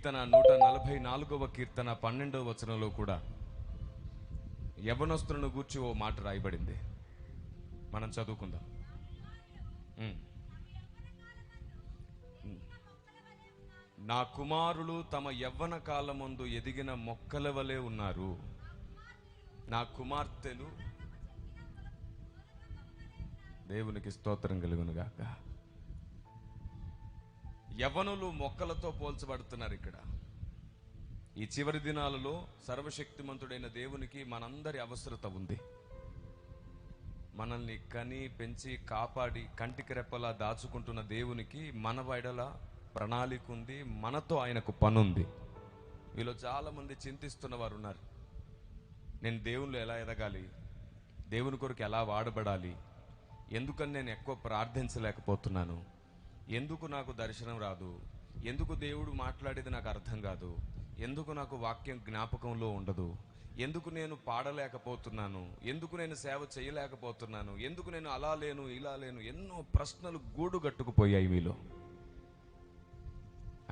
కీర్తన 144వ కీర్తన 12వ వచనంలో కూడా యవ్వనస్తులను గూర్చి ఓ మాట రాయబడింది. మనం చదువుకుందాం. నా కుమారులు తమ యవ్వన కాలమందు ఎదిగిన మొక్కల వలె ఉన్నారు. నా కుమార్తెలు, దేవునికి స్తోత్రం కలుగునుగాక. యవ్వనులు మొక్కలతో పోల్చబడుతున్నారు. ఇక్కడ ఈ చివరి దినాలలో సర్వశక్తిమంతుడైన దేవునికి మనందరి అవసరత ఉంది. మనల్ని కని పెంచి కాపాడి కంటికి రెప్పలా దాచుకుంటున్న దేవునికి మన వైడల ప్రణాళిక ఉంది. మనతో ఆయనకు పనుంది. వీళ్ళు చాలా మంది చింతిస్తున్న వారు ఉన్నారు. నేను దేవునిలో ఎలా ఎదగాలి, దేవుని కొరకు ఎలా వాడబడాలి, ఎందుకని నేను ఎక్కువ ప్రార్థించలేకపోతున్నాను, ఎందుకు నాకు దర్శనం రాదు, ఎందుకు దేవుడు మాట్లాడేది నాకు అర్థం కాదు, ఎందుకు నాకు వాక్యం జ్ఞాపకంలో ఉండదు, ఎందుకు నేను పాడలేకపోతున్నాను, ఎందుకు నేను సేవ చేయలేకపోతున్నాను, ఎందుకు నేను అలా లేను ఇలా లేను, ఎన్నో ప్రశ్నలు గూడు కట్టుకుపోయాయి మీలో.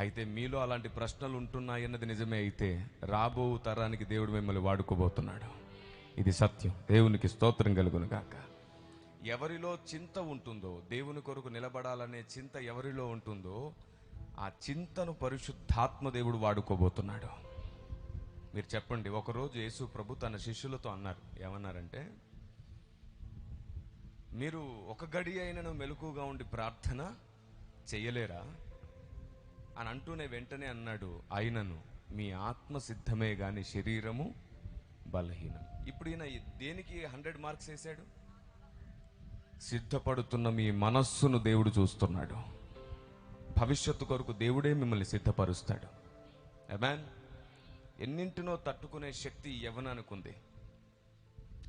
అయితే మీలో అలాంటి ప్రశ్నలు ఉంటున్నాయన్నది నిజమే అయితే రాబో తరానికి దేవుడు మిమ్మల్ని వాడుకోబోతున్నాడు. ఇది సత్యం. దేవునికి స్తోత్రం కలుగును గాక. ఎవరిలో చింత ఉంటుందో, దేవుని కొరకు నిలబడాలనే చింత ఎవరిలో ఉంటుందో ఆ చింతను పరిశుద్ధాత్మ దేవుడు వాడుకోబోతున్నాడు. మీరు చెప్పండి, ఒకరోజు యేసు ప్రభు తన శిష్యులతో అన్నారు. ఏమన్నారంటే, మీరు ఒక గడి అయినను మెలకుగా ఉండి ప్రార్థన చెయ్యలేరా అని అంటూనే వెంటనే అన్నాడు, అయినను మీ ఆత్మ సిద్ధమే గాని శరీరము బలహీనం. ఇప్పుడు ఈయన దేనికి 100 మార్క్స్ వేశాడు? సిద్ధపడుతున్న మీ మనస్సును దేవుడు చూస్తున్నాడు. భవిష్యత్తు కొరకు దేవుడే మిమ్మల్ని సిద్ధపరుస్తాడు. ఆమేన్. ఎన్నింటినో తట్టుకునే శక్తి యవ్వనానికి ఉంది.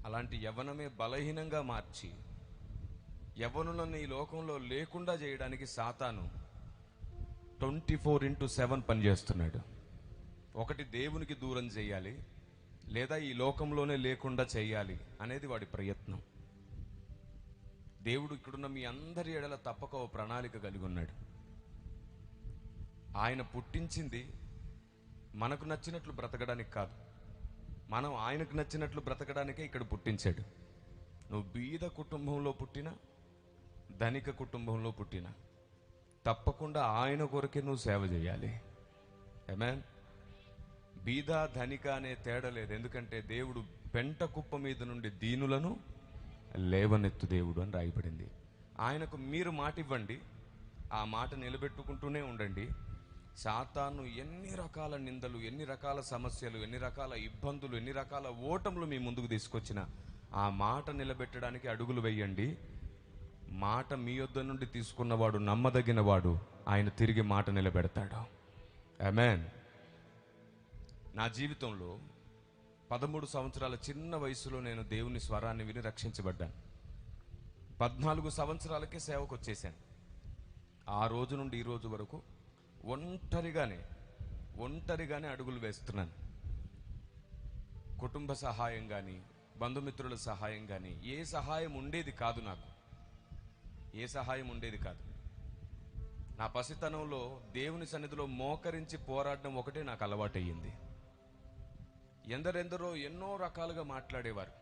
అలాంటి యవ్వనమే బలహీనంగా మార్చి యవ్వనులను ఈ లోకంలో లేకుండా చేయడానికి సాతాను 24/7 పనిచేస్తున్నాడు. ఒకటి దేవునికి దూరం చేయాలి, లేదా ఈ లోకంలోనే లేకుండా చేయాలి అనేది వాడి ప్రయత్నం. దేవుడు ఇక్కడున్న మీ అందరి ఎడల తప్పక ఓ ప్రణాళిక కలిగి ఉన్నాడు. ఆయన పుట్టించింది మనకు నచ్చినట్లు బ్రతకడానికి కాదు, మనం ఆయనకు నచ్చినట్లు బ్రతకడానికే ఇక్కడ పుట్టించాడు. నువ్వు బీద కుటుంబంలో పుట్టినా, ధనిక కుటుంబంలో పుట్టినా తప్పకుండా ఆయన కొరకే నువ్వు సేవ చేయాలి. ఆమేన్. బీద ధనిక అనే తేడా లేదు. ఎందుకంటే దేవుడు పెంట కుప్ప మీద నుండి దీనులను లేవనెత్తు దేవుడు అని రాయబడింది. ఆయనకు మీరు మాట ఇవ్వండి, ఆ మాట నిలబెట్టుకుంటూనే ఉండండి. సాతాను ఎన్ని రకాల నిందలు, ఎన్ని రకాల సమస్యలు, ఎన్ని రకాల ఇబ్బందులు, ఎన్ని రకాల ఓటములు మీ ముందుకు తీసుకొచ్చిన ఆ మాట నిలబెట్టడానికి అడుగులు వేయండి. మాట మీ యొద్ద నుండి తీసుకున్నవాడు నమ్మదగిన వాడు, ఆయన తిరిగి మాట నిలబెడతాడు. ఆమేన్. నా జీవితంలో 13 సంవత్సరాల చిన్న వయసులో నేను దేవుని స్వరాన్ని విని రక్షించబడ్డాను. 14 సంవత్సరాలకే సేవకు వచ్చేసాను. ఆ రోజు నుండి ఈ రోజు వరకు ఒంటరిగానే అడుగులు వేస్తున్నాను. కుటుంబ సహాయం కానీ, బంధుమిత్రుల సహాయం కానీ ఏ సహాయం ఉండేది కాదు. నాకు ఏ సహాయం ఉండేది కాదు. నా పసితనంలో దేవుని సన్నిధిలో మోకరించి పోరాడడం ఒకటే నాకు అలవాటయ్యింది. ఎందరెందరో ఎన్నో రకాలుగా మాట్లాడేవారు,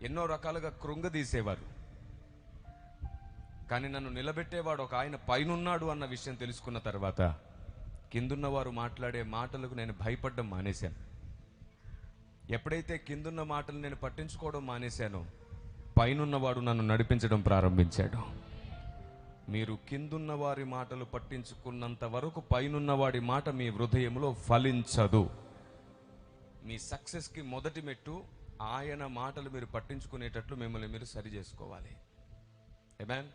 ఎన్నో రకాలుగా కృంగదీసేవారు. కానీ నన్ను నిలబెట్టేవాడు ఒక ఆయన పైనున్నాడు అన్న విషయం తెలుసుకున్న తర్వాత కిందున్న వారు మాట్లాడే మాటలకు నేను భయపడడం మానేశాను. ఎప్పుడైతే కిందున్న మాటలు నేను పట్టించుకోవడం మానేశానో, పైనున్నవాడు నన్ను నడిపించడం ప్రారంభించాడు. మీరు కిందున్న వారి మాటలు పట్టించుకున్నంత వరకు పైనున్నవాడి మాట మీ హృదయంలో ఫలించదు. మీ సక్సెస్కి మొదటి మెట్టు ఆయన మాటలు మీరు పట్టించుకునేటట్లు మిమ్మల్ని మీరు సరి చేసుకోవాలి. ఆమేన్.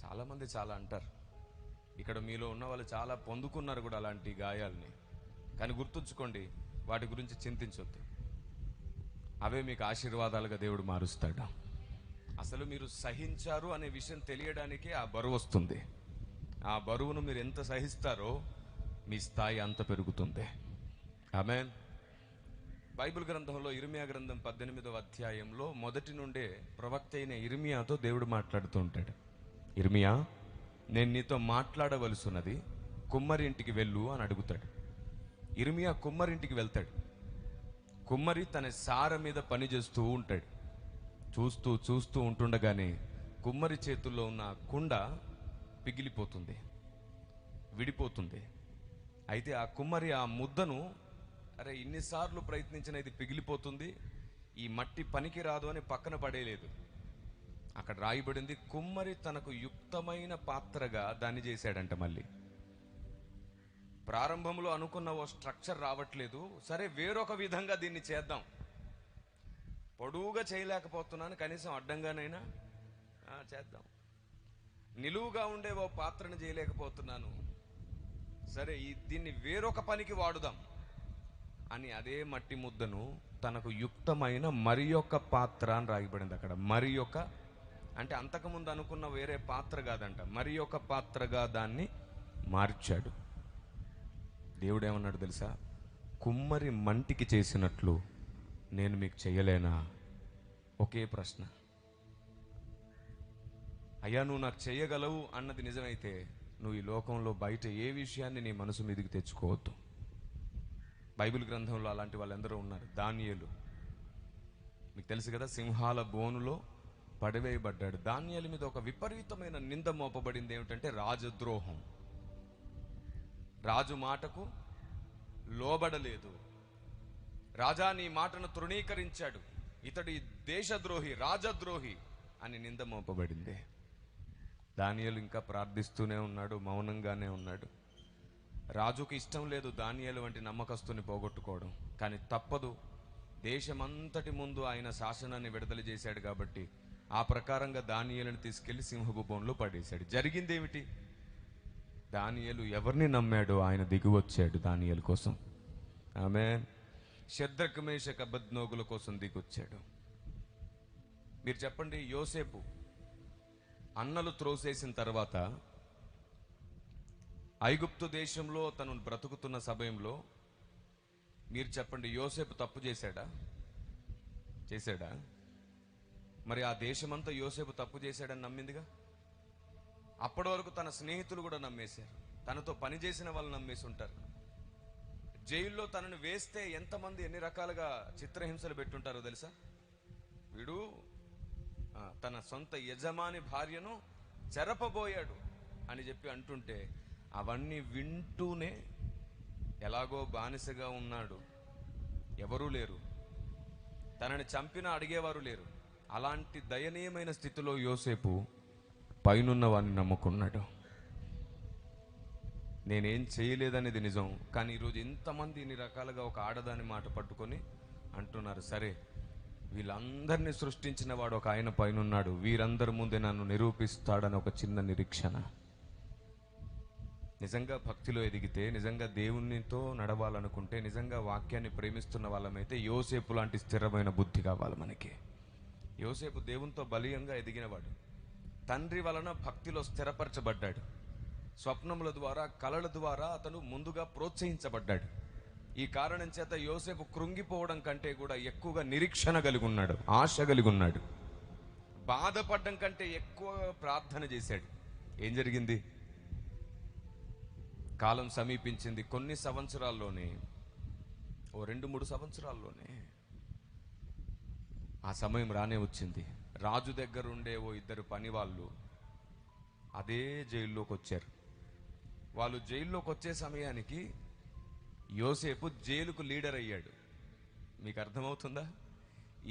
చాలామంది చాలా అంటారు. ఇక్కడ మీలో ఉన్న వాళ్ళు చాలా పొందుకున్నారు కూడా అలాంటి గాయాలని. కానీ గుర్తుంచుకోండి, వాటి గురించి చింతించొద్దు. అవే మీకు ఆశీర్వాదాలుగా దేవుడు మారుస్తాడు. అసలు మీరు సహించారు అనే విషయం తెలియడానికే ఆ బరువు వస్తుంది. ఆ బరువును మీరు ఎంత సహిస్తారో మీ స్థాయి అంత పెరుగుతుంది. ఆమేన్. బైబిల్ గ్రంథంలో ఇర్మియా గ్రంథం 18వ అధ్యాయంలో మొదటి నుండే ప్రవక్త అయిన ఇర్మియాతో దేవుడు మాట్లాడుతూ ఉంటాడు. ఇర్మియా, నేను నీతో మాట్లాడవలసినది కుమ్మరి ఇంటికి వెళ్ళు అని అడుగుతాడు. ఇర్మియా కుమ్మరి ఇంటికి వెళ్తాడు. కుమ్మరి తన సార మీద పని చేస్తూ ఉంటాడు. చూస్తూ చూస్తూ ఉంటుండగానే కుమ్మరి చేతుల్లో ఉన్న కుండ పిగిలిపోతుంది, విడిపోతుంది. అయితే ఆ కుమ్మరి ఆ ముద్దను, అరే ఇన్నిసార్లు ప్రయత్నించిన ఇది పిగిలిపోతుంది, ఈ మట్టి పనికి రాదు అని పక్కన పడేయలేదు. అక్కడ రాయబడింది, కుమ్మరి తనకు యుక్తమైన పాత్రగా దాన్ని చేశాడంట. మళ్ళీ ప్రారంభంలో అనుకున్న ఓ స్ట్రక్చర్ రావట్లేదు, సరే వేరొక విధంగా దీన్ని చేద్దాం, పొడువుగా చేయలేకపోతున్నాను, కనీసం అడ్డంగానైనా చేద్దాం, నిలువుగా ఉండే ఓ పాత్రను చేయలేకపోతున్నాను, సరే దీన్ని వేరొక పనికి వాడుదాం అని అదే మట్టి ముద్దను తనకు యుక్తమైన మరి యొక్క పాత్ర అని రాయబడింది అక్కడ. మరి యొక్క అంటే అంతకుముందు అనుకున్న వేరే పాత్ర కాదంట, మరి యొక్క పాత్రగా దాన్ని మార్చాడు. దేవుడు ఏమన్నాడు తెలుసా? కుమ్మరి మంటికి చేసినట్లు నేను మీకు చేయలేనా? ఒకే ప్రశ్న. అయ్యా నువ్వు నాకు చేయగలవు అన్నది నిజమైతే నువ్వు ఈ లోకంలో బయట ఏ విషయాన్ని నీ మనసు మీదకి తెచ్చుకోవద్దు. బైబిల్ గ్రంథంలో అలాంటి వాళ్ళందరూ ఉన్నారు. దానియేలు మీకు తెలుసు కదా, సింహాల బోనులో పడివేయబడ్డాడు. దానియేలు మీద ఒక విపరీతమైన నింద మోపబడింది. ఏమిటంటే రాజద్రోహం. రాజు మాటకు లోబడలేదు, రాజా నీ మాటను తృణీకరించాడు, ఇతడి దేశద్రోహి, రాజద్రోహి అని నింద మోపబడింది. దానియేలు ఇంకా ప్రార్థిస్తూనే ఉన్నాడు, మౌనంగానే ఉన్నాడు. రాజుకి ఇష్టం లేదు దానియేలు వంటి నమ్మకస్తుని పోగొట్టుకోవడం, కానీ తప్పదు. దేశమంతటి ముందు ఆయన శాసనాన్ని విడుదల చేశాడు కాబట్టి ఆ ప్రకారంగా దానియేలుని తీసుకెళ్లి సింహపు బోనులో పడేశాడు. జరిగింది ఏమిటి? దానియేలు ఎవరిని నమ్మాడో ఆయన దిగి వచ్చాడు దానియేలు కోసం. ఆమేన్. షద్రకు మేషకు అబేద్నెగోల కోసం దిగొచ్చాడు. మీరు చెప్పండి, యోసేపు అన్నలు త్రోసేసిన తర్వాత ఐగుప్తు దేశంలో తను బ్రతుకుతున్న సమయంలో మీరు చెప్పండి, యోసేపు తప్పు చేశాడా? చేశాడా? మరి ఆ దేశమంతా యోసేపు తప్పు చేశాడని నమ్మిందిగా. అప్పటి వరకు తన స్నేహితులు కూడా నమ్మేశారు, తనతో పనిచేసిన వాళ్ళు నమ్మేసి ఉంటారు. జైల్లో తనను వేస్తే ఎంతమంది ఎన్ని రకాలుగా చిత్రహింసలు పెట్టుంటారో తెలుసా? వీడు తన సొంత యజమాని భార్యను చెరపబోయాడు అని చెప్పి అంటుంటే అవన్నీ వింటూనే ఎలాగో బానిసగా ఉన్నాడు, ఎవరూ లేరు, తనని చంపినా అడిగేవారు లేరు. అలాంటి దయనీయమైన స్థితిలో యోసేపు పైనున్న వాడిని నమ్ముకున్నాడు. నేనేం చేయలేదనేది నిజం, కానీ ఈరోజు ఎంతమంది ఇన్ని రకాలుగా ఒక ఆడదాని మాట పట్టుకొని అంటున్నారు, సరే వీళ్ళందరినీ సృష్టించిన వాడు ఒక ఆయన పైనున్నాడు, వీరందరి ముందే నన్ను నిరూపిస్తాడని ఒక చిన్న నిరీక్షణ. నిజంగా భక్తిలో ఎదిగితే, నిజంగా దేవునితో నడవాలనుకుంటే, నిజంగా వాక్యాన్ని ప్రేమిస్తున్న వాళ్ళమైతే యోసేపు లాంటి స్థిరమైన బుద్ధి కావాలి మనకి. యోసేపు దేవునితో బలీయంగా ఎదిగినవాడు, తండ్రి వలన భక్తిలో స్థిరపరచబడ్డాడు, స్వప్నముల ద్వారా కలల ద్వారా అతను ముందుగా ప్రోత్సహించబడ్డాడు. ఈ కారణం చేత యోసేపు కృంగిపోవడం కంటే కూడా ఎక్కువగా నిరీక్షణ కలిగి ఉన్నాడు, ఆశ కలిగి ఉన్నాడు. బాధపడడం కంటే ఎక్కువ ప్రార్థన చేశాడు. ఏం జరిగింది? కాలం సమీపించింది. కొన్ని సంవత్సరాల్లోనే, ఓ 2-3 సంవత్సరాల్లోనే ఆ సమయం రానే వచ్చింది. రాజు దగ్గర ఉండే ఓ 2 పని వాళ్ళు అదే జైల్లోకి వచ్చారు. వాళ్ళు జైల్లోకి వచ్చే సమయానికి యోసేపు జైలుకు లీడర్ అయ్యాడు. మీకు అర్థమవుతుందా?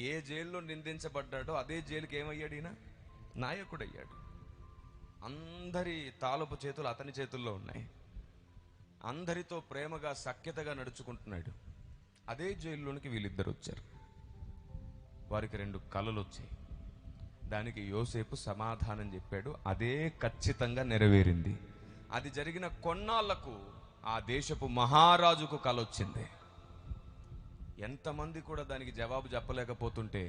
ఏ జైల్లో నిందించబడ్డాడో అదే జైలుకి ఏమయ్యాడు? ఈయన నాయకుడయ్యాడు. అందరి తాలపు చేతులు అతని చేతుల్లో ఉన్నాయి, అందరితో ప్రేమగా సఖ్యతగా నడుచుకుంటున్నాడు. అదే జైల్లోనికి వీళ్ళిద్దరు వచ్చారు. వారికి 2 కలలు వచ్చాయి. దానికి యోసేపు సమాధానం చెప్పాడు. అదే ఖచ్చితంగా నెరవేరింది. అది జరిగిన కొన్నాళ్లకు ఆ దేశపు మహారాజుకు కల వచ్చింది. ఎంతమంది కూడా దానికి జవాబు చెప్పలేకపోతుంటే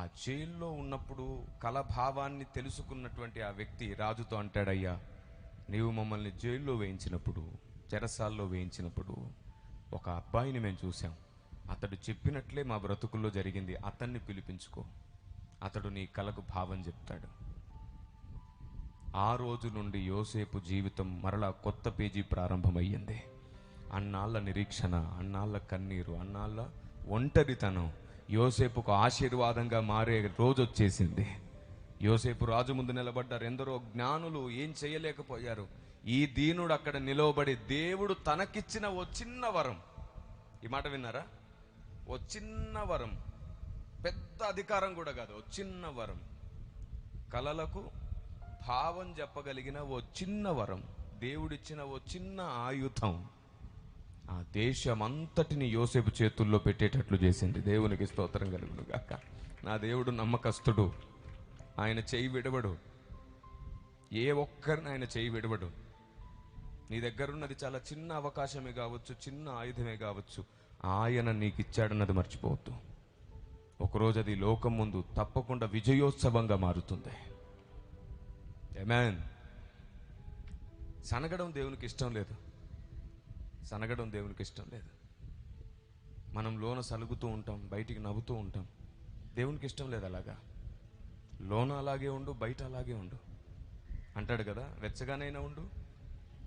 ఆ జైల్లో ఉన్నప్పుడు కల భావాన్ని తెలుసుకున్నటువంటి ఆ వ్యక్తి రాజుతో అంటాడయ్యా, నీవు మమ్మల్ని జైల్లో వేయించినప్పుడు, చెరసాల్లో వేయించినప్పుడు ఒక అబ్బాయిని మేము చూసాం, అతడు చెప్పినట్లే మా బ్రతుకుల్లో జరిగింది, అతన్ని పిలిపించుకో, అతడు నీ కలకు భావం చెప్తాడు. ఆ రోజు నుండి యోసేపు జీవితం మరలా కొత్త పేజీ ప్రారంభమయ్యింది. అన్నాళ్ళ నిరీక్షణ, అన్నాళ్ళ కన్నీరు, అన్నాళ్ళ ఒంటరితనం యోసేపుకు ఆశీర్వాదంగా మారే రోజు వచ్చేసింది. యోసేపు రాజు ముందు నిలబడ్డారు. ఎందరో జ్ఞానులు ఏం చేయలేకపోయారు. ఈ దీనుడు అక్కడ నిలవబడి దేవుడు తనకిచ్చిన ఓ చిన్న వరం, ఈ మాట విన్నారా? ఓ చిన్న వరం, పెద్ద అధికారం కూడా కాదు, ఓ చిన్న వరం, కలలకు భావం చెప్పగలిగిన ఓ చిన్న వరం, దేవుడిచ్చిన ఓ చిన్న ఆయుధం ఆ దేశమంతటిని యోసేపు చేతుల్లో పెట్టేటట్లు చేసింది. దేవునికి స్తోత్రం కలుగును గాక. నా దేవుడు నమ్మకస్తుడు, ఆయన చేయి విడవడు. ఏ ఒక్కరిని ఆయన చేయి విడవడు. నీ దగ్గర ఉన్నది చాలా చిన్న అవకాశమే కావచ్చు, చిన్న ఆయుధమే కావచ్చు, ఆయన నీకు ఇచ్చాడన్నది మర్చిపోవద్దు. ఒకరోజు అది లోకం ముందు తప్పకుండా విజయోత్సవంగా మారుతుంది. ఆమేన్. సనగడం దేవునికి ఇష్టం లేదు. సనగడం దేవునికి ఇష్టం లేదు. మనం లోన సలుగుతూ ఉంటాం, బయటికి నవ్వుతూ ఉంటాం. దేవునికి ఇష్టం లేదు అలాగా. లోన అలాగే ఉండు, బయట అలాగే ఉండు అంటాడు కదా. వెచ్చగానైనా ఉండు,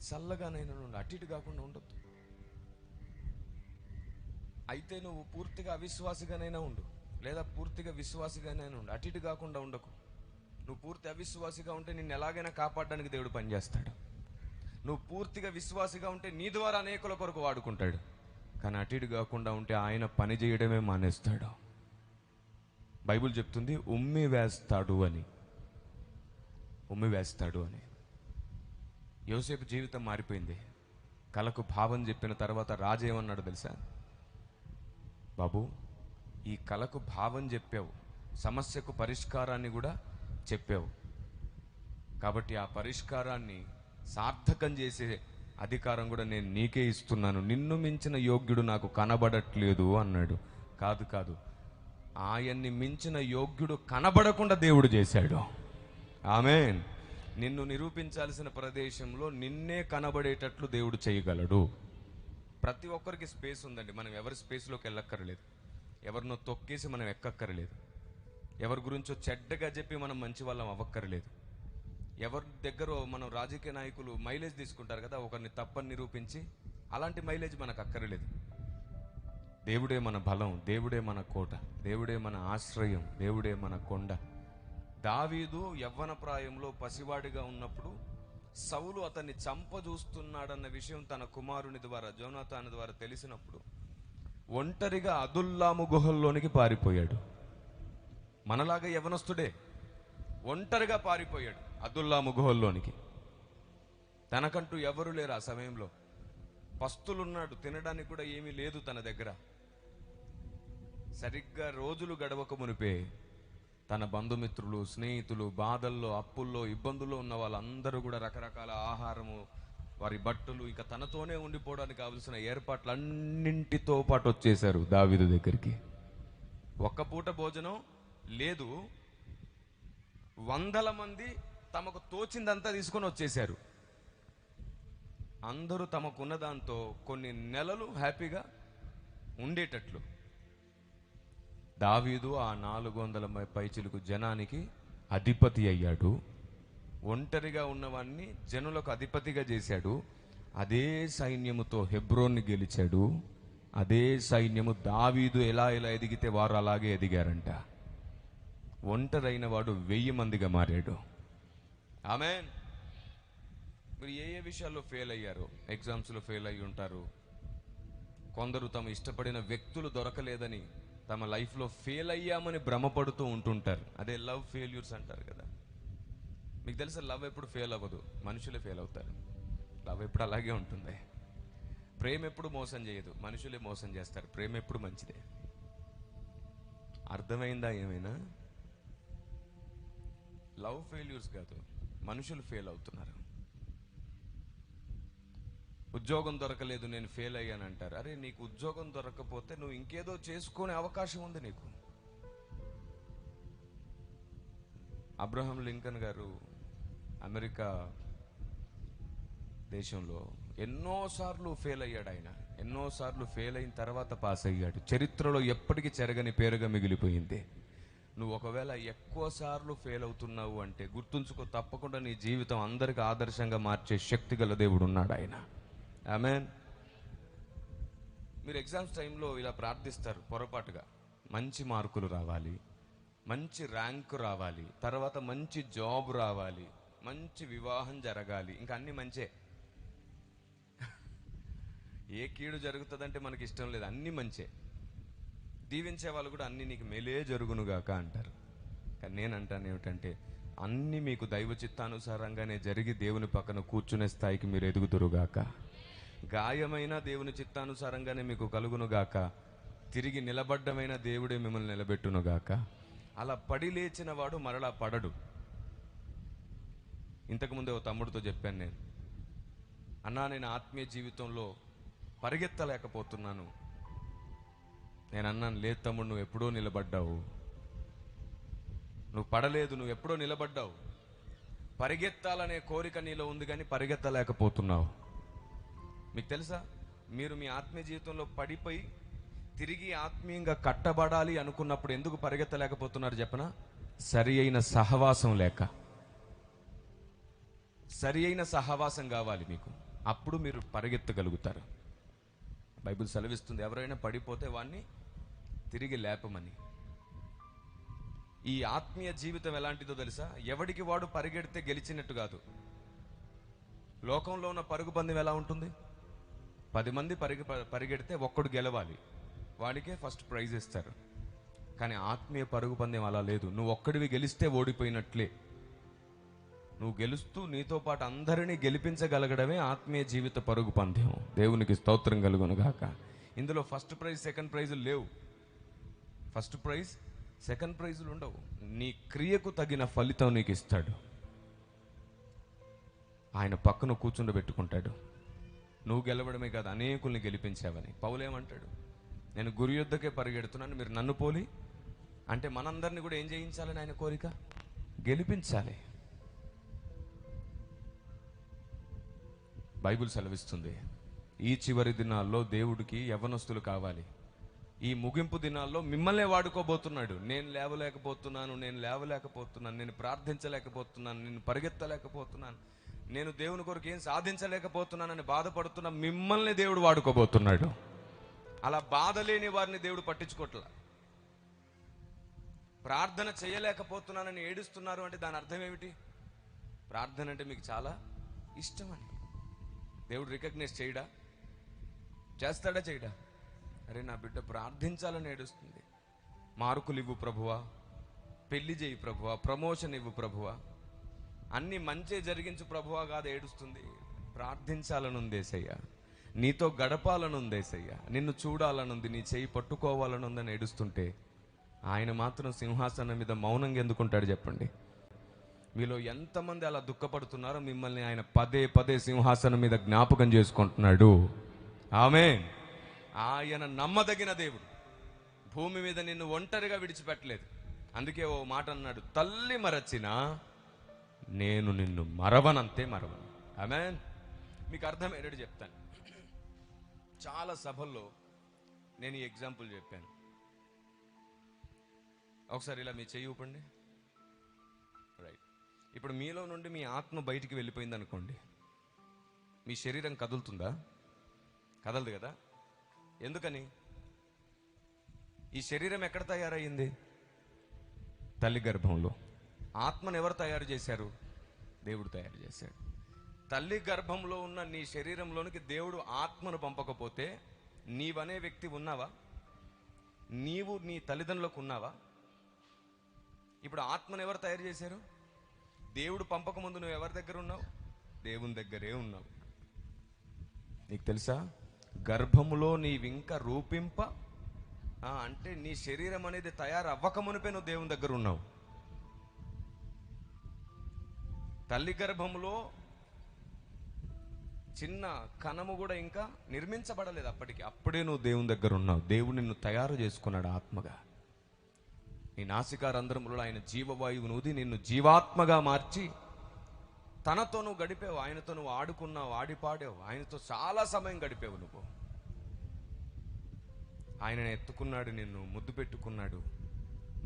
చల్లగానైనా ఉండు, అటు ఇటు కాకుండా ఉండొద్దు. అయితే నువ్వు పూర్తిగా అవిశ్వాసిగానైనా ఉండు, లేదా పూర్తిగా విశ్వాసిగానైనా ఉండు, అటు ఇటు కాకుండా ఉండకు. నువ్వు పూర్తి అవిశ్వాసిగా ఉంటే నిన్ను ఎలాగైనా కాపాడడానికి దేవుడు పనిచేస్తాడు. నువ్వు పూర్తిగా విశ్వాసిగా ఉంటే నీ ద్వారా అనేకుల కొరకు వాడుకుంటాడు. కానీ అటు ఇటు కాకుండా ఉంటే ఆయన పని చేయడమే మానేస్తాడు. బైబిల్ చెప్తుంది ఉమ్మి వేస్తాడు అని, ఉమ్మి వేస్తాడు అని. యోసేపు జీవితం మారిపోయింది. కలకు భావం చెప్పిన తర్వాత రాజు ఏమన్నాడు తెలుసా? బాబు, ఈ కలకు భావం చెప్పావు, సమస్యకు పరిష్కారాన్ని కూడా చెప్పావు, కాబట్టి ఆ పరిష్కారాన్ని సార్థకం చేసే అధికారం కూడా నేను నీకే ఇస్తున్నాను. నిన్ను మించిన యోగ్యుడు నాకు కనబడట్లేదు అన్నాడు. కాదు కాదు, ఆయన్ని మించిన యోగ్యుడు కనబడకుండా దేవుడు చేశాడు. ఆమేన్. నిన్ను నిరూపించాల్సిన ప్రదేశంలో నిన్నే కనబడేటట్లు దేవుడు చేయగలడు. ప్రతి ఒక్కరికి స్పేస్ ఉందండి. మనం ఎవరి స్పేస్లోకి వెళ్ళక్కర్లేదు, ఎవరినో తొక్కేసి మనం ఎక్కక్కర్లేదు, ఎవరి గురించో చెడ్డగా చెప్పి మనం మంచి వాళ్ళం అవ్వక్కర్లేదు. ఎవరి దగ్గర మనం రాజకీయ నాయకులు మైలేజ్ తీసుకుంటారు కదా, ఒకరిని తప్పని నిరూపించి, అలాంటి మైలేజ్ మనకు అక్కర్లేదు. దేవుడే మన బలం, దేవుడే మన కోట, దేవుడే మన ఆశ్రయం, దేవుడే మన కొండ. దావీదు యవ్వన ప్రాయంలో పసివాడిగా ఉన్నప్పుడు సౌలు అతన్ని చంపజూస్తున్నాడన్న విషయం తన కుమారుని ద్వారా, జోనాతాను ద్వారా తెలిసినప్పుడు ఒంటరిగా అదుల్లాము గుహల్లోనికి పారిపోయాడు. మనలాగా యవనస్తుడే ఒంటరిగా పారిపోయాడు అదుల్లాము గుహల్లోనికి. తనకంటూ ఎవరు లేరు ఆ సమయంలో. పస్తులున్నాడు, తినడానికి కూడా ఏమీ లేదు తన దగ్గర. సరిగ్గా రోజులు గడవక మునిపే తన బంధుమిత్రులు, స్నేహితులు బాధల్లో, అప్పుల్లో, ఇబ్బందుల్లో ఉన్న వాళ్ళందరూ కూడా రకరకాల ఆహారము, వారి బట్టలు, ఇంకా తనతోనే ఉండిపోవడానికి కావలసిన ఏర్పాట్లన్నింటితో పాటు వచ్చేశారు దావీదు దగ్గరికి. ఒక్క పూట భోజనం లేదు, 100 మంది తమకు తోచిందంతా తీసుకొని వచ్చేశారు. అందరూ తమకున్న దాంతో కొన్ని నెలలు హ్యాపీగా ఉండేటట్లు దావీదు ఆ 400 పైచిలుకు జనానికి అధిపతి అయ్యాడు. ఒంటరిగా ఉన్నవాన్ని జనులకు అధిపతిగా చేశాడు. అదే సైన్యముతో హెబ్రోన్ని గెలిచాడు. అదే సైన్యము దావీదు ఎలా ఎదిగితే వారు అలాగే ఎదిగారంట. ఒంటరైన వాడు 1000 మందిగా మారాడు. ఆమేన్. మీరు ఏ ఏ విషయాల్లో ఫెయిల్ అయ్యారు? ఎగ్జామ్స్లో ఫెయిల్ అయ్యి ఉంటారు. కొందరు తమ ఇష్టపడిన వ్యక్తులు దొరకలేదని తమ లైఫ్లో ఫెయిల్ అయ్యామని భ్రమపడుతూ ఉంటుంటారు. అదే లవ్ ఫెయిల్యూర్స్ అంటారు కదా. మీకు తెలుసా, లవ్ ఎప్పుడు ఫెయిల్ అవ్వదు, మనుషులే ఫెయిల్ అవుతారు. లవ్ ఎప్పుడు అలాగే ఉంటుంది. ప్రేమ ఎప్పుడు మోసం చేయదు, మనుషులే మోసం చేస్తారు. ప్రేమ ఎప్పుడు మంచిదే. అర్థమైందా? ఏమైనా లవ్ ఫెయిల్యూర్స్ కాదు, మనుషులు ఫెయిల్ అవుతున్నారు. ఉద్యోగం దొరకలేదు, నేను ఫెయిల్ అయ్యాను అంటారు. అరే, నీకు ఉద్యోగం దొరకకపోతే నువ్వు ఇంకేదో చేసుకునే అవకాశం ఉంది నీకు. అబ్రహాం లింకన్ గారు అమెరికా దేశంలో ఎన్నోసార్లు ఫెయిల్ అయ్యాడు. ఆయన ఎన్నోసార్లు ఫెయిల్ అయిన తర్వాత పాస్ అయ్యాడు. చరిత్రలో ఎప్పటికీ చెరగని పేరుగా మిగిలిపోయింది. నువ్వు ఒకవేళ ఎక్కువ సార్లు ఫెయిల్ అవుతున్నావు అంటే గుర్తుంచుకో, తప్పకుండా నీ జీవితం అందరికి ఆదర్శంగా మార్చే శక్తి గల దేవుడు ఉన్నాడు ఆయన. ఆమేన్. మీరు ఎగ్జామ్స్ టైంలో ఇలా ప్రార్థిస్తారు పొరపాటుగా, మంచి మార్కులు రావాలి, మంచి ర్యాంకు రావాలి, తర్వాత మంచి జాబ్ రావాలి, మంచి వివాహం జరగాలి, ఇంకా అన్ని మంచే. ఏ కీడు జరుగుతుందంటే మనకి ఇష్టం లేదు, అన్ని మంచే. దీవించే వాళ్ళు కూడా అన్ని నీకు మేలే జరుగునుగాక అంటారు. కానీ నేను అంటాను ఏమిటంటే, అన్ని మీకు దైవ చిత్తానుసారంగానే జరిగి దేవుని పక్కన కూర్చునే స్థాయికి మీరు ఎదుగుదురుగాక. గాయమైన దేవుని చిత్తానుసారంగానే మీకు కలుగునుగాక. తిరిగి నిలబడ్డమైన దేవుడే మిమ్మల్ని నిలబెట్టునుగాక. అలా పడి లేచిన వాడు మరలా పడడు. ఇంతకుముందే ఓ తమ్ముడితో చెప్పాను నేను, అన్నా నేను ఆత్మీయ జీవితంలో పరిగెత్తలేకపోతున్నాను. నేను అన్నాను, లేదు తమ్ముడు, నువ్వు ఎప్పుడో నిలబడ్డావు, నువ్వు పడలేదు, నువ్వు ఎప్పుడో నిలబడ్డావు. పరిగెత్తాలనే కోరిక నీలో ఉంది కానీ పరిగెత్తలేకపోతున్నావు. మీకు తెలుసా, మీరు మీ ఆత్మీయ జీవితంలో పడిపోయి తిరిగి ఆత్మీయంగా కట్టబడాలి అనుకున్నప్పుడు ఎందుకు పరిగెత్తలేకపోతున్నారు చెప్పనా? సరి అయిన సహవాసం లేక. సరి అయిన సహవాసం కావాలి మీకు, అప్పుడు మీరు పరిగెత్తగలుగుతారు. బైబిల్ సెలవిస్తుంది, ఎవరైనా పడిపోతే వాణ్ణి తిరిగి లేపమని. ఈ ఆత్మీయ జీవితం ఎలాంటిదో తెలుసా? ఎవడికి వాడు పరిగెడితే గెలిచినట్టు కాదు. లోకంలో ఉన్న పరుగు పందెం ఎలా ఉంటుంది? 10 మంది పరిగెడితే ఒక్కడు గెలవాలి, వాడికే ఫస్ట్ ప్రైజ్ ఇస్తారు. కానీ ఆత్మీయ పరుగు పందెం అలా లేదు. నువ్వు ఒక్కడివి గెలిస్తే ఓడిపోయినట్లే. నువ్వు గెలుస్తూ నీతో పాటు అందరినీ గెలిపించగలగడమే ఆత్మీయ జీవిత పరుగు పందెం. దేవునికి స్తోత్రం కలుగునుగాక. ఇందులో ఫస్ట్ ప్రైజ్ సెకండ్ ప్రైజులు లేవు. ఫస్ట్ ప్రైజ్ సెకండ్ ప్రైజులు ఉండవు. నీ క్రియకు తగిన ఫలితం నీకు ఇస్తాడు. ఆయన పక్కన కూర్చుండబెట్టుకుంటాడు. నువ్వు గెలవడమే కాదు, అనేకుల్ని గెలిపించావని. పౌలేమంటాడు, నేను గురి యుద్ధకే పరిగెడుతున్నాను, మీరు నన్ను పోలి అంటే మనందరినీ కూడా ఏం చేయించాలని ఆయన కోరిక? గెలిపించాలి. బైబిల్ సెలవిస్తుంది, ఈ చివరి దినాల్లో దేవుడికి యవ్వనస్తులు కావాలి. ఈ ముగింపు దినాల్లో మిమ్మల్నే వాడుకోబోతున్నాడు. నేను లేవలేకపోతున్నాను, నేను ప్రార్థించలేకపోతున్నాను, నేను పరిగెత్తలేకపోతున్నాను, నేను దేవుని కొరకు ఏం సాధించలేకపోతున్నానని బాధపడుతున్న మిమ్మల్ని దేవుడు వాడుకోబోతున్నాడు. అలా బాధ లేని వారిని దేవుడు పట్టించుకోవట్లా. ప్రార్థన చేయలేకపోతున్నానని ఏడుస్తున్నారు అంటే దాని అర్థం ఏమిటి? ప్రార్థన అంటే మీకు చాలా ఇష్టమని. దేవుడు రికగ్నైజ్ చేయడా? చేస్తాడా? చేయడా? అరే నా బిడ్డ ప్రార్థించాలని ఏడుస్తుంది, మార్కులు ఇవ్వు ప్రభువా, పెళ్లి చేయి ప్రభువా, ప్రమోషన్ ఇవ్వు ప్రభువా, అన్ని మంచి జరిగించు ప్రభువా కాదు ఏడుస్తుంది. ప్రార్థించాలనుంది యేసయ్యా, నీతో గడపాలనుంది యేసయ్యా, నిన్ను చూడాలనుంది, నీ చేయి పట్టుకోవాలనుందని ఏడుస్తుంటే ఆయన మాత్రం సింహాసనం మీద మౌనంగా ఎందుకుంటాడు చెప్పండి? మీలో ఎంతమంది అలా దుఃఖపడుతున్నారో మిమ్మల్ని ఆయన పదే పదే సింహాసనం మీద జ్ఞాపకం చేసుకుంటున్నాడు. ఆమేన్. ఆయన నమ్మదగిన దేవుడు. భూమి మీద నిన్ను ఒంటరిగా విడిచిపెట్టలేదు. అందుకే ఓ మాట అన్నాడు, తల్లి మరచినా నేను నిన్ను మరవనంతే మరవను. ఆమేన్. మీకు అర్థమయ్యేటట్టు చెప్తాను. చాలా సభల్లో నేను ఈ ఎగ్జాంపుల్ చెప్పాను. ఒకసారి ఇలా మీ చెయ్యి ఊపండి. రైట్. ఇప్పుడు మీలో నుండి మీ ఆత్మ బయటికి వెళ్ళిపోయింది అనుకోండి, మీ శరీరం కదులుతుందా? కదలదు కదా. ఎందుకని? ఈ శరీరం ఎక్కడ తయారయ్యింది? తల్లి గర్భంలో. ఆత్మను ఎవరు తయారు చేశారు? దేవుడు తయారు చేశాడు. తల్లి గర్భంలో ఉన్న నీ శరీరంలోనికి దేవుడు ఆత్మను పంపకపోతే నీవనే వ్యక్తి ఉన్నావా? నీవు నీ తల్లిదండ్రులకు ఉన్నావా? ఇప్పుడు ఆత్మను ఎవరు తయారు చేశారు? దేవుడు పంపకముందు నువ్వు ఎవరి దగ్గర ఉన్నావు? దేవుని దగ్గరే ఉన్నావు. నీకు తెలుసా, గర్భములో నీవింకా రూపింప అంటే నీ శరీరం అనేది తయారవ్వకమునిపే నువ్వు దేవుని దగ్గర ఉన్నావు. తల్లి గర్భంలో చిన్న కణము కూడా ఇంకా నిర్మించబడలేదు అప్పటికి. అప్పుడే నువ్వు దేవుని దగ్గర ఉన్నావు. దేవుడు నిన్ను తయారు చేసుకున్నాడు ఆత్మగా. నీ నాసికా రంధ్రములలో ఆయన జీవవాయువును ఊది నిన్ను జీవాత్మగా మార్చి తనతో నువ్వు గడిపావు. ఆయనతో నువ్వు ఆడుకున్నావు, ఆడిపాడావు, ఆయనతో చాలా సమయం గడిపావు నువ్వు. ఆయన ఎత్తుకున్నాడు, నిన్ను ముద్దు పెట్టుకున్నాడు.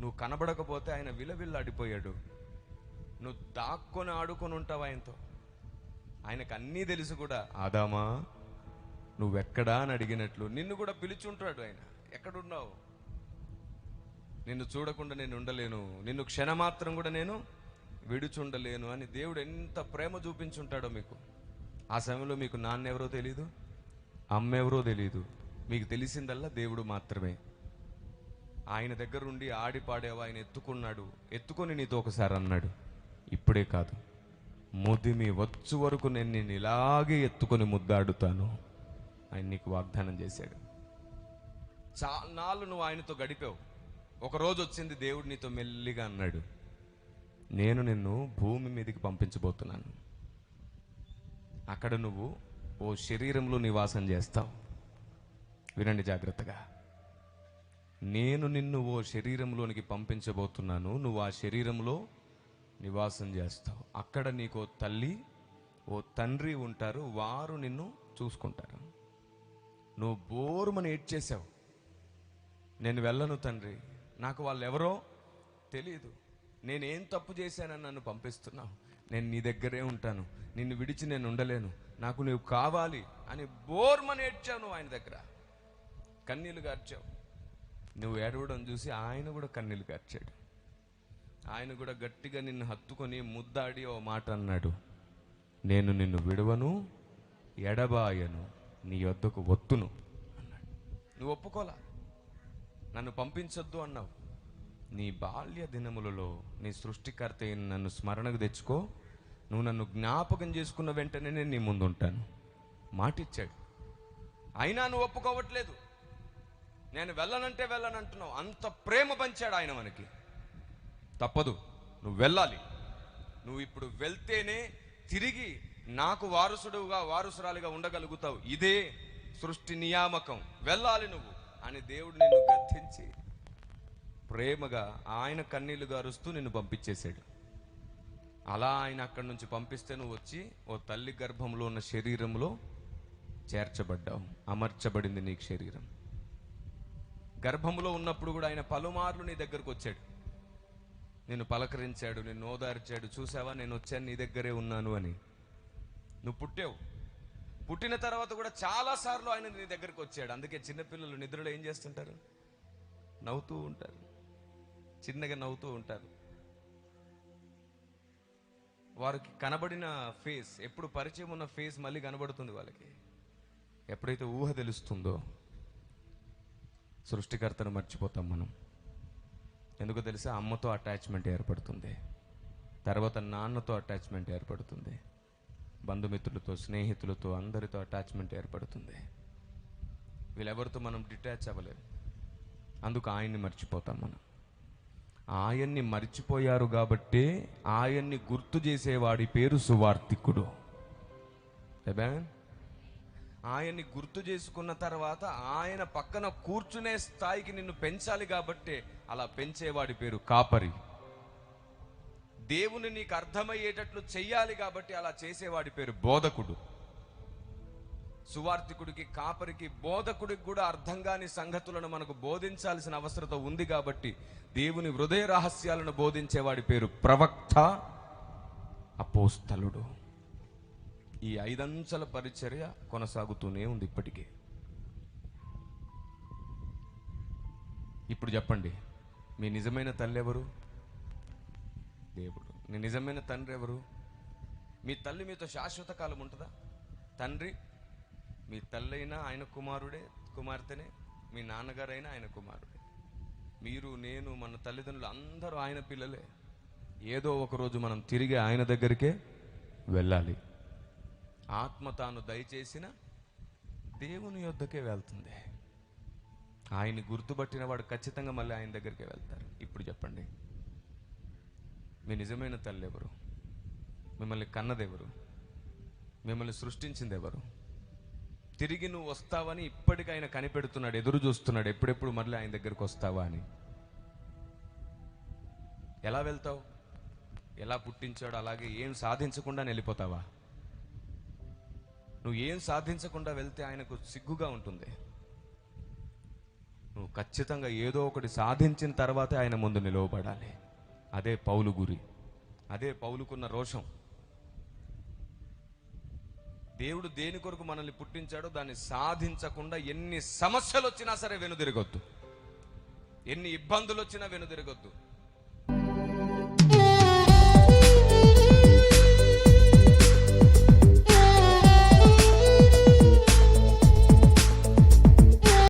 నువ్వు కనబడకపోతే ఆయన విలవిల్లాడిపోయాడు. నువ్వు దాక్కొని ఆడుకొని ఉంటావు ఆయనతో. ఆయనకు అన్నీ తెలుసు కూడా. ఆదామా నువ్వెక్కడా అని అడిగినట్లు నిన్ను కూడా పిలిచి ఉంటాడు ఆయన. ఎక్కడున్నావు? నిన్ను చూడకుండా నేను ఉండలేను, నిన్ను క్షణమాత్రం కూడా నేను విడుచుండలేను అని దేవుడు ఎంత ప్రేమ చూపించుంటాడో మీకు. ఆ సమయంలో మీకు నాన్న ఎవరో తెలీదు, అమ్మ ఎవరో తెలీదు. మీకు తెలిసిందల్లా దేవుడు మాత్రమే. ఆయన దగ్గర ఉండి ఆడిపాడేవా, ఆయన ఎత్తుకున్నాడు. ఎత్తుకొని నీతో ఒకసారి అన్నాడు, ఇప్పుడే కాదు, ముదిమి వచ్చు వరకు నేను నిన్ను ఇలాగే ఎత్తుకొని ముద్దాడుతాను ఆయన నీకు వాగ్దానం చేశాడు. చాలా నాళ్ళు నువ్వు ఆయనతో గడిపావు. ఒకరోజు వచ్చింది, దేవుడు నీతో మెల్లిగా అన్నాడు, నేను నిన్ను భూమి మీదకి పంపించబోతున్నాను. అక్కడ నువ్వు ఓ శరీరంలో నివాసం చేస్తావు. వినండి జాగ్రత్తగా. నేను నిన్ను ఓ శరీరంలోనికి పంపించబోతున్నాను. నువ్వు ఆ శరీరంలో నివాసం చేస్తావు. అక్కడ నీకు ఓ తల్లి ఓ తండ్రి ఉంటారు. వారు నిన్ను చూసుకుంటారు. నువ్వు బోరుమని ఏడ్చేసావు, నేను వెళ్ళను తండ్రి, నాకు వాళ్ళు ఎవరో తెలియదు, నేనేం తప్పు చేశానని నన్ను పంపిస్తున్నావు, నేను నీ దగ్గరే ఉంటాను, నిన్ను విడిచి నేను ఉండలేను, నాకు నువ్వు కావాలి అని బోర్మని ఏడ్చావు. నువ్వు ఆయన దగ్గర కన్నీళ్లు గార్చావు. నువ్వు ఏడవడం చూసి ఆయన కూడా కన్నీళ్లు గార్చాడు. ఆయన కూడా గట్టిగా నిన్ను హత్తుకొని ముద్దాడి ఓ మాట అన్నాడు, నేను నిన్ను విడవను, ఎడబాయను, నీ వద్దకు వత్తును అన్నాడు. నువ్వు ఒప్పుకోలా, నన్ను పంపించొద్దు అన్నావు. నీ బాల్య దినములలో నీ సృష్టికర్త అయిన నన్ను స్మరణకు తెచ్చుకో, నువ్వు నన్ను జ్ఞాపకం చేసుకున్న వెంటనే నేను నీ ముందు ఉంటాను మాటిచ్చాడు. అయినా నువ్వు ఒప్పుకోవట్లేదు. నేను వెళ్ళనంటే వెళ్ళనంటున్నావు. అంత ప్రేమ పంచాడు ఆయన మనకి. తప్పదు, నువ్వు వెళ్ళాలి. నువ్వు ఇప్పుడు వెళ్తేనే తిరిగి నాకు వారసుడుగా వారసురాలిగా ఉండగలుగుతావు. ఇదే సృష్టి నియామకం, వెళ్ళాలి నువ్వు అని దేవుడు నిన్ను గద్దించి ప్రేమగా ఆయన కన్నీళ్లు గారుస్తూ నిన్ను పంపించేశాడు. అలా ఆయన అక్కడి నుంచి పంపిస్తే నువ్వు వచ్చి ఓ తల్లి గర్భంలో ఉన్న శరీరంలో చేర్చబడ్డావు. అమర్చబడింది నీకు శరీరం. గర్భంలో ఉన్నప్పుడు కూడా ఆయన పలుమార్లు నీ దగ్గరకు వచ్చాడు, నిన్ను పలకరించాడు, నిన్ను ఓదార్చాడు. చూసావా, నేను వచ్చాను, నీ దగ్గరే ఉన్నాను అని. నువ్వు పుట్టావు. పుట్టిన తర్వాత కూడా చాలాసార్లు ఆయన నీ దగ్గరకు వచ్చాడు. అందుకే చిన్నపిల్లలు నిద్రలో ఏం చేస్తుంటారు? నవ్వుతూ ఉంటారు, చిన్నగా నవ్వుతూ ఉంటారు. వారికి కనబడిన ఫేస్, ఎప్పుడు పరిచయం ఉన్న ఫేస్ మళ్ళీ కనబడుతుంది వాళ్ళకి ఎప్పుడైతే ఊహ తెలుస్తుందో. సృష్టికర్తను మర్చిపోతాం మనం. ఎందుకో తెలుసా? అమ్మతో అటాచ్మెంట్ ఏర్పడుతుంది, తర్వాత నాన్నతో అటాచ్మెంట్ ఏర్పడుతుంది, బంధుమిత్రులతో, స్నేహితులతో, అందరితో అటాచ్మెంట్ ఏర్పడుతుంది. వీళ్ళెవరితో మనం డిటాచ్ అవ్వలేము. అందుకు ఆయన్ని మర్చిపోతాం మనం. ఆయన్ని మర్చిపోయారు కాబట్టి ఆయన్ని గుర్తు చేసేవాడి పేరు సువార్తికుడు. ఆయన్ని గుర్తు చేసుకున్న తర్వాత ఆయన పక్కన కూర్చునే స్థాయికి నిన్ను పెంచాలి కాబట్టి అలా పెంచేవాడి పేరు కాపరి. దేవుని నీకు అర్థమయ్యేటట్లు చెయ్యాలి కాబట్టి అలా చేసేవాడి పేరు బోధకుడు. సువార్తికుడికి, కాపరికి, బోధకుడికి కూడా అర్థం కాని సంగతులను మనకు బోధించాల్సిన అవసరత ఉంది కాబట్టి దేవుని హృదయ రహస్యాలను బోధించేవాడి పేరు ప్రవక్త, అపోస్తలుడు. ఈ 5 అంచెల పరిచర్య కొనసాగుతూనే ఉంది ఇప్పటికీ. ఇప్పుడు చెప్పండి, మీ నిజమైన తల్లి ఎవరు? దేవుడు. నీ నిజమైన తండ్రి ఎవరు? మీ తల్లి మీతో శాశ్వత కాలం ఉంటుందా? తండ్రి, మీ తల్లి అయినా ఆయన కుమారుడే, కుమార్తెనే. మీ నాన్నగారైనా ఆయన కుమారుడే. మీరు, నేను, మన తల్లిదండ్రులు అందరూ ఆయన పిల్లలే. ఏదో ఒకరోజు మనం తిరిగి ఆయన దగ్గరికే వెళ్ళాలి. ఆత్మ తాను దయచేసిన దేవుని యొద్దకే వెళ్తుంది. ఆయన్ని గుర్తుపట్టిన వాడు ఖచ్చితంగా మళ్ళీ ఆయన దగ్గరికే వెళ్తారు. ఇప్పుడు చెప్పండి, మీ నిజమైన తల్లి ఎవరు? మిమ్మల్ని కన్నదెవరు? మిమ్మల్ని సృష్టించింది ఎవరు? తిరిగి నువ్వు వస్తావని ఇప్పటికీ ఆయన కనిపెడుతున్నాడు, ఎదురు చూస్తున్నాడు, ఎప్పుడెప్పుడు మళ్ళీ ఆయన దగ్గరికి వస్తావా అని. ఎలా వెళ్తావు? ఎలా పుట్టించాడో అలాగే ఏం సాధించకుండా వెళ్ళిపోతావా? నువ్వు ఏం సాధించకుండా వెళ్తే ఆయనకు సిగ్గుగా ఉంటుంది. నువ్వు ఖచ్చితంగా ఏదో ఒకటి సాధించిన తర్వాతే ఆయన ముందు నిలవబడాలి. అదే పౌలు గురి, అదే పౌలుకున్న రోషం. దేవుడు దేని కొరకు మనల్ని పుట్టించాడో దాన్ని సాధించకుండా ఎన్ని సమస్యలు వచ్చినా సరే వెనుదిరగొద్దు, ఎన్ని ఇబ్బందులు వచ్చినా వెనుదిరగొద్దు.